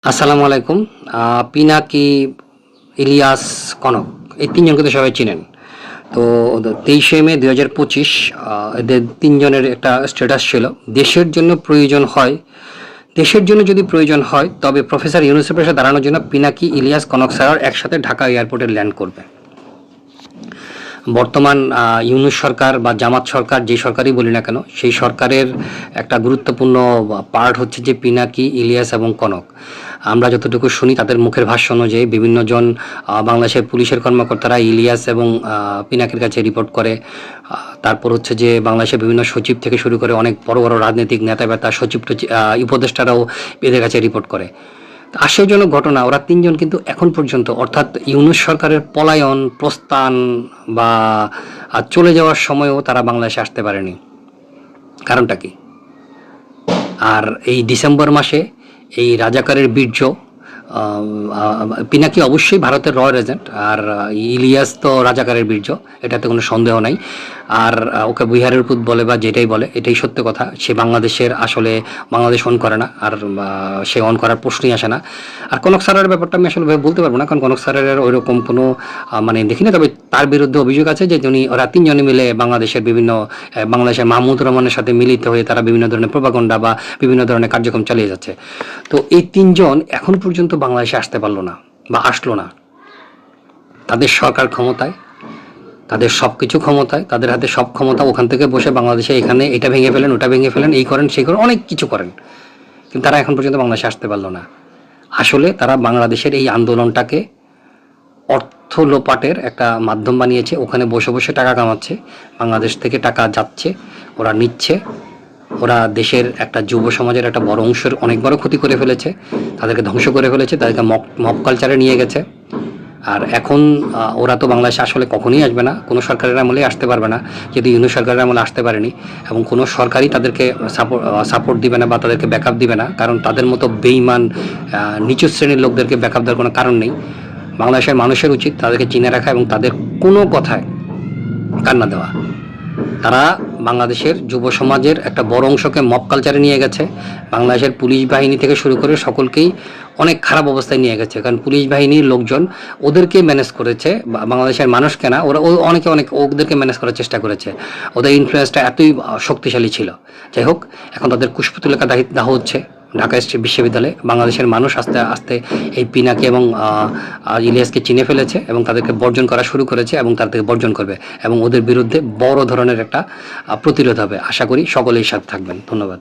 আসসালামু আলাইকুম। পিনাকি, ইলিয়াস, কনক এই তিনজনকে তো সবাই চিনেন। তো 23শে মে 2025 এদের তিনজনের একটা স্ট্যাটাস ছিল, দেশের জন্য প্রয়োজন হয়, দেশের জন্য যদি প্রয়োজন হয় তবে প্রফেসর ইউনূসের পাশে দাঁড়ানোর জন্য পিনাকি, ইলিয়াস, কনক স্যার একসাথে ঢাকা এয়ারপোর্টে ল্যান্ড করবে। বর্তমান ইউনূস সরকার বা জামাত সরকার, যে সরকারই বলি না কেন, সেই সরকারের একটা গুরুত্বপূর্ণ পার্ট হচ্ছে যে পিনাকি, ইলিয়াস এবং কনক। আমরা যতটুকু শুনি তাদের মুখের ভাষ্য অনুযায়ী বিভিন্নজন বাংলাদেশের পুলিশের কর্মকর্তারা ইলিয়াস এবং পিনাকির কাছে রিপোর্ট করে। তারপর হচ্ছে যে বাংলাদেশের বিভিন্ন সচিব থেকে শুরু করে অনেক বড় বড় রাজনৈতিক নেতা ব্যতা সচিব উপদেষ্টারাও এদের কাছে রিপোর্ট করে। আশ্চর্যজনক ঘটনা, ওরা তিনজন কিন্তু এখন পর্যন্ত, অর্থাৎ ইউনূস সরকারের পলায়ন, প্রস্থান বা চলে যাওয়ার সময়ও তারা বাংলাদেশে আসতে পারেনি। কারণটা কি? আর এই ডিসেম্বর মাসে এই রাজাকারের বীর্য, পিনাকি অবশ্যই ভারতের রয়্যাল এজেন্ট, আর ইলিয়াস তো রাজাকারের বীর্য, এটাতে কোনো সন্দেহ নাই। আর ওকে বিহারের পুত বলে বা যেটাই বলে, এটাই সত্য কথা। সে বাংলাদেশের, আসলে বাংলাদেশ অন করে না, আর সে অন করার প্রশ্নই আসে না। আর কনক স্যারের ব্যাপারটা আমি আসলে বলতে পারবো না, কারণ কনক স্যারের ওইরকম কোনো মানে দেখি না। তবে তার বিরুদ্ধে অভিযোগ আছে যে ওরা তিনজনে মিলে বাংলাদেশের বিভিন্ন, বাংলাদেশের মাহমুদুর রহমানের সাথে মিলিত হয়ে তারা বিভিন্ন ধরনের প্রোপাগান্ডা বা বিভিন্ন ধরনের কার্যক্রম চালিয়ে যাচ্ছে। তো এই তিনজন এখন পর্যন্ত বাংলাদেশে আসতে পারলো না বা আসলো না। তাদের সরকার ক্ষমতায়, তাদের সব কিছু ক্ষমতায়, তাদের হাতে সব ক্ষমতা, ওখান থেকে বসে বাংলাদেশে এখানে এটা ভেঙে ফেলেন, ওটা ভেঙে ফেলেন, এই করেন সেই করেন, অনেক কিছু করেন, কিন্তু তারা এখন পর্যন্ত বাংলাদেশে আসতে পারলো না। আসলে তারা বাংলাদেশের এই আন্দোলনটাকে অর্থ লোপাটের একটা মাধ্যম বানিয়েছে। ওখানে বসে বসে টাকা কামাচ্ছে, বাংলাদেশ থেকে টাকা যাচ্ছে, ওরা নিচ্ছে, ওরা দেশের একটা যুব সমাজের একটা বড় অংশের অনেক বড় ক্ষতি করে ফেলেছে, তাদেরকে ধ্বংস করে ফেলেছে, তাদেরকে মব কালচারে নিয়ে গেছে। আর এখন ওরা তো বাংলাদেশে আসলে কখনোই আসবে না, কোনো সরকারের আমলে আসতে পারবে না, যদি ইউনূস সরকারের আমলে আসতে পারেনি, এবং কোনো সরকারই তাদেরকে সাপোর্ট দিবে না বা তাদেরকে ব্যাকআপ দিবে না, কারণ তাদের মতো বেইমান নিচু শ্রেণীর লোকদেরকে ব্যাকআপ দেওয়ার কোনো কারণ নেই। বাংলাদেশের মানুষের উচিত তাদেরকে চিনে রাখা এবং তাদের কোনো কথায় কান্না দেওয়া। তারা বাংলাদেশের যুব সমাজের একটা বড় অংশকে মব কালচারে নিয়ে গেছে, বাংলাদেশের পুলিশ বাহিনী থেকে শুরু করে সকলকেই অনেক খারাপ অবস্থায় নিয়ে গেছে, কারণ পুলিশ বাহিনীর লোকজন ওদেরকে ম্যানেজ করেছে, বাংলাদেশের মানুষকে না, ওরা অনেকে ওদেরকে ম্যানেজ করার চেষ্টা করেছে, ওদের ইনফ্লুয়েন্সটা এতই শক্তিশালী ছিল। যাই হোক, এখন তাদের কুশপুতলিকা দাহ হচ্ছে ঢাকা বিশ্ববিদ্যালয়ে। বাংলাদেশের মানুষ আস্তে আস্তে এই পিনাকি এবং ইলিয়াসকে চিনে ফেলেছে এবং তাদেরকে বর্জন করা শুরু করেছে এবং তাদেরকে বর্জন করবে, এবং ওদের বিরুদ্ধে বড় ধরনের একটা প্রতিরোধ হবে। আশা করি সকলেই সাথে থাকবেন। ধন্যবাদ।